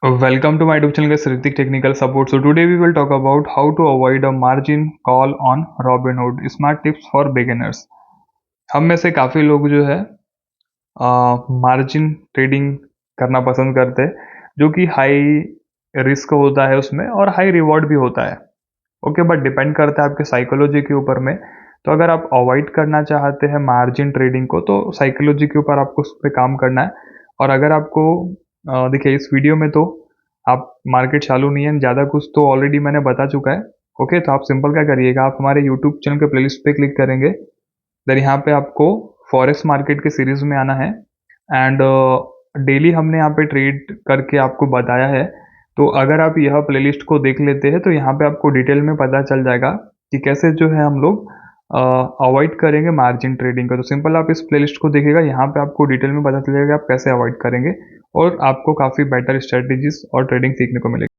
Welcome to my YouTube channel guys, Ritik Technical Support. So today we will talk about how to avoid a margin call on Robinhood. Smart tips for beginners. हम में से काफ़ी लोग जो है margin trading करना पसंद करते हैं, जो कि हाई रिस्क होता है उसमें और हाई रिवॉर्ड भी होता है। ओके, बट डिपेंड करता है आपके साइकोलॉजी के ऊपर में। तो अगर आप अवॉइड करना चाहते हैं मार्जिन ट्रेडिंग को, तो साइकोलॉजी के ऊपर आपको उस पर काम करना है। और अगर आपको देखिए, इस वीडियो में तो आप मार्केट चालू नहीं है, ज़्यादा कुछ तो ऑलरेडी मैंने बता चुका है। ओके, तो आप सिंपल क्या करिएगा, आप हमारे यूट्यूब चैनल के प्लेलिस्ट पे क्लिक करेंगे। देन यहाँ पे आपको फॉरेक्स मार्केट के सीरीज में आना है एंड डेली हमने यहाँ पे ट्रेड करके आपको बताया है। तो अगर आप यह प्लेलिस्ट को देख लेते हैं तो यहाँ पे आपको डिटेल में पता चल जाएगा कि कैसे जो है हम लोग अवॉइड करेंगे मार्जिन ट्रेडिंग का। तो सिंपल आप इस प्लेलिस्ट को देखिएगा, यहाँ पे आपको डिटेल में पता चलेगा कि आप कैसे अवॉइड करेंगे और आपको काफ़ी बेटर स्ट्रेटेजीज और ट्रेडिंग सीखने को मिलेगी।